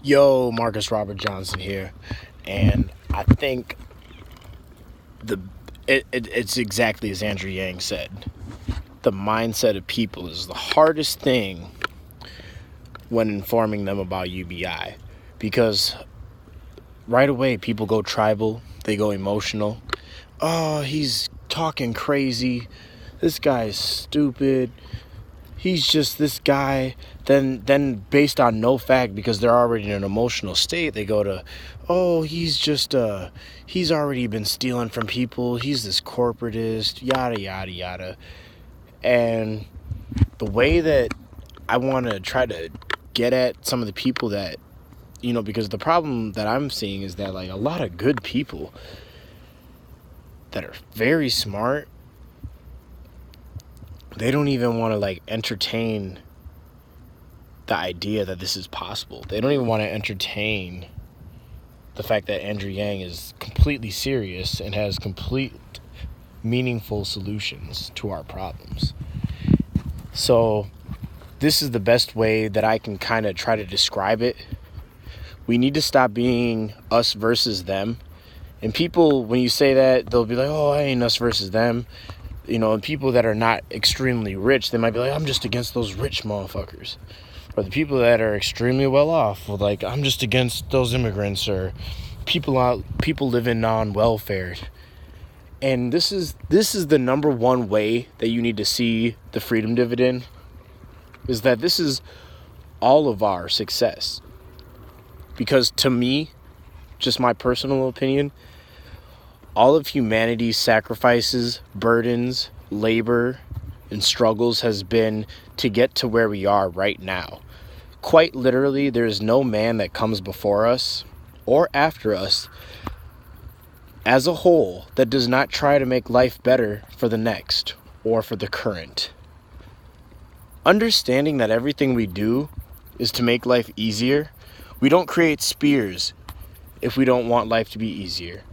Yo, Marcus Robert Johnson here, and I think it's exactly as Andrew Yang said. The mindset of people is the hardest thing when informing them about UBI, because right away people go tribal, they go emotional. Oh, he's talking crazy. This guy's stupid. He's just this guy. Then based on no fact, because they're already in an emotional state, they go to, oh, he's already been stealing from people. He's this corporatist, yada, yada, yada. And the way that I want to try to get at some of the people that, because the problem that I'm seeing is that, like, a lot of good people that are very smart, they don't even want to, like, entertain the idea that this is possible. They don't even want to entertain the fact that Andrew Yang is completely serious and has complete meaningful solutions to our problems. So this is the best way that I can kind of try to describe it. We need to stop being us versus them. And people, when you say that, they'll be like, oh, I ain't us versus them. And people that are not extremely rich, they might be like, I'm just against those rich motherfuckers. Or the people that are extremely well off, well, like, I'm just against those immigrants or people living on welfare. And this is the number one way that you need to see the freedom dividend, is that this is all of our success. Because to me, just my personal opinion, all of humanity's sacrifices, burdens, labor, and struggles has been to get to where we are right now. Quite literally, there is no man that comes before us or after us as a whole that does not try to make life better for the next or for the current. Understanding that everything we do is to make life easier, we don't create spears if we don't want life to be easier.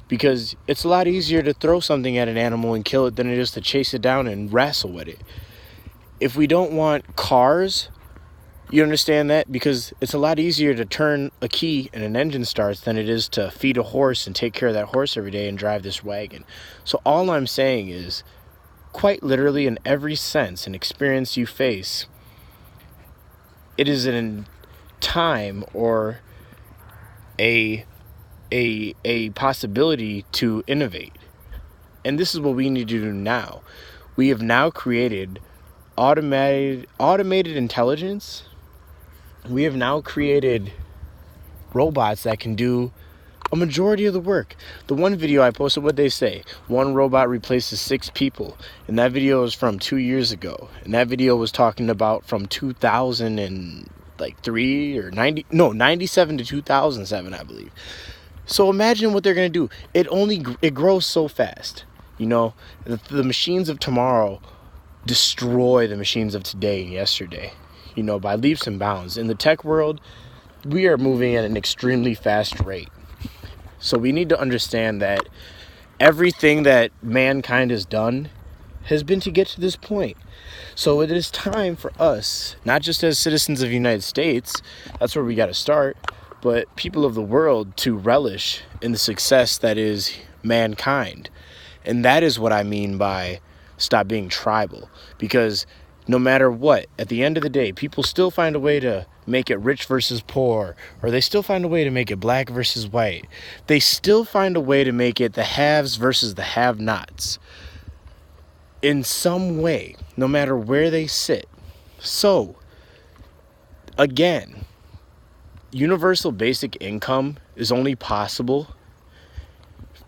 Because it's a lot easier to throw something at an animal and kill it than it is to chase it down and wrestle with it. If we don't want cars, you understand that? Because it's a lot easier to turn a key and an engine starts than it is to feed a horse and take care of that horse every day and drive this wagon. So all I'm saying is, quite literally, in every sense and experience you face, it is in time or a possibility to innovate. And this is what we need to do now. We have now created automated intelligence. We have now created robots that can do a majority of the work. The one video I posted, what they say, one robot replaces 6 people. And that video is from 2 years ago. And that video was talking about from 2003 or 97 to 2007, I believe. So imagine what they're going to do. It grows so fast. The machines of tomorrow destroy the machines of today and yesterday, by leaps and bounds. In the tech world, we are moving at an extremely fast rate. So we need to understand that everything that mankind has done has been to get to this point. So it is time for us, not just as citizens of the United States, that's where we got to start, but people of the world, to relish in the success that is mankind. And that is what I mean by stop being tribal. Because no matter what, at the end of the day, people still find a way to make it rich versus poor, or they still find a way to make it black versus white. They still find a way to make it the haves versus the have-nots. In some way, no matter where they sit. So, again, universal basic income is only possible.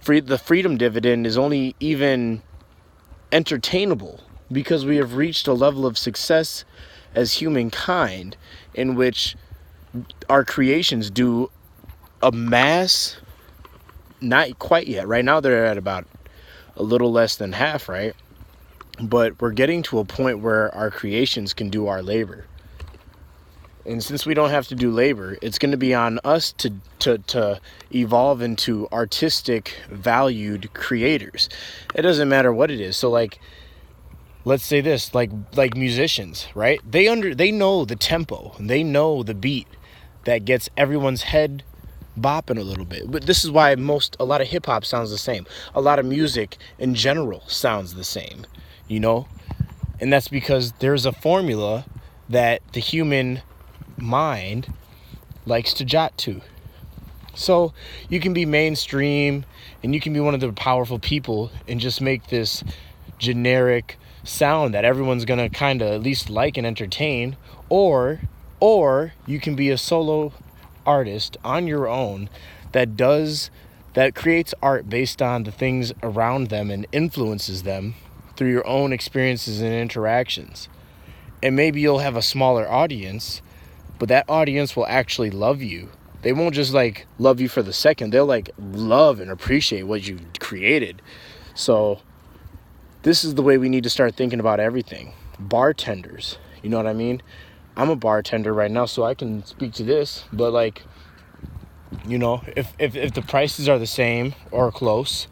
The freedom dividend is only even entertainable because we have reached a level of success as humankind in which our creations do amass, not quite yet. Right now they're at about a little less than half, right? But we're getting to a point where our creations can do our labor. And since we don't have to do labor, it's going to be on us to evolve into artistic, valued creators. It doesn't matter what it is. So, like, let's say this, like musicians, right? They know the tempo, they know the beat, that gets everyone's head bopping a little bit. But this is why a lot of hip hop sounds the same. A lot of music in general sounds the same, you know? And that's because there's a formula that the human mind likes to jot to. So you can be mainstream and you can be one of the powerful people and just make this generic sound that everyone's gonna kind of at least like and entertain, or you can be a solo artist on your own that creates art based on the things around them and influences them through your own experiences and interactions. And maybe you'll have a smaller audience, but that audience will actually love you. They won't just like love you for the second. They'll like love and appreciate what you created. So this is the way we need to start thinking about everything. Bartenders, you know what I mean? I'm a bartender right now, so I can speak to this. But like, you know, if the prices are the same or close,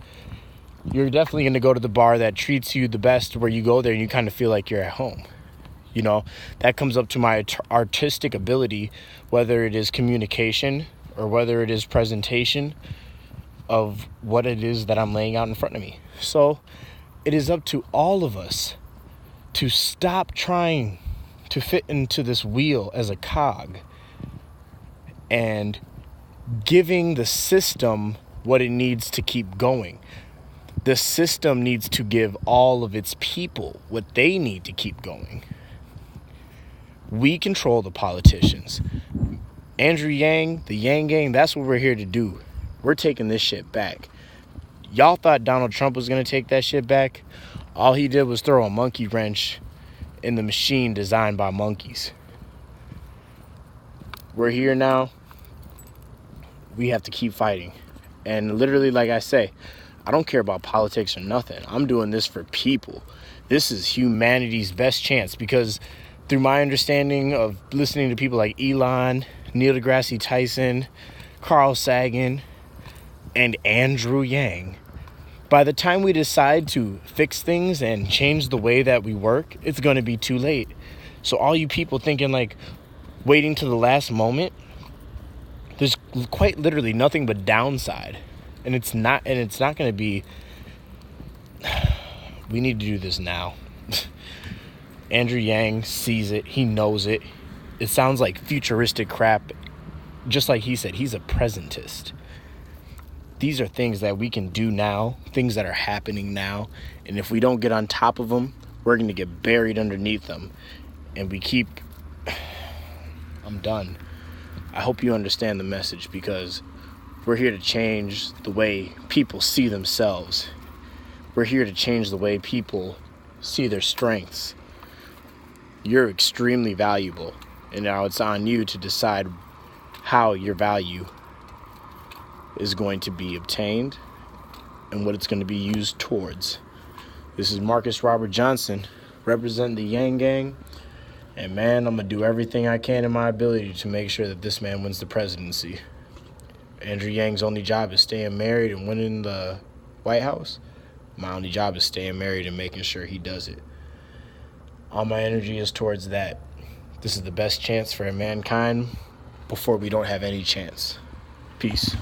you're definitely going to go to the bar that treats you the best, where you go there and you kind of feel like you're at home. You know, that comes up to my artistic ability, whether it is communication or whether it is presentation of what it is that I'm laying out in front of me. So it is up to all of us to stop trying to fit into this wheel as a cog and giving the system what it needs to keep going. The system needs to give all of its people what they need to keep going. We control the politicians. Andrew Yang, the Yang Gang, that's what we're here to do. We're taking this shit back. Y'all thought Donald Trump was going to take that shit back? All he did was throw a monkey wrench in the machine designed by monkeys. We're here now. We have to keep fighting. And literally, like I say, I don't care about politics or nothing. I'm doing this for people. This is humanity's best chance, because through my understanding of listening to people like Elon, Neil deGrasse Tyson, Carl Sagan, and Andrew Yang, by the time we decide to fix things and change the way that we work, it's going to be too late. So all you people thinking like waiting to the last moment, there's quite literally nothing but downside. And it's not going to be, we need to do this now. Andrew Yang sees it. He knows it. It sounds like futuristic crap. Just like he said, he's a presentist. These are things that we can do now, things that are happening now. And if we don't get on top of them, we're going to get buried underneath them. And we keep... I'm done. I hope you understand the message, because we're here to change the way people see themselves. We're here to change the way people see their strengths. You're extremely valuable, and now it's on you to decide how your value is going to be obtained and what it's going to be used towards. This is Marcus Robert Johnson, representing the Yang Gang, and man, I'm going to do everything I can in my ability to make sure that this man wins the presidency. Andrew Yang's only job is staying married and winning the White House. My only job is staying married and making sure he does it. All my energy is towards that. This is the best chance for mankind before we don't have any chance. Peace.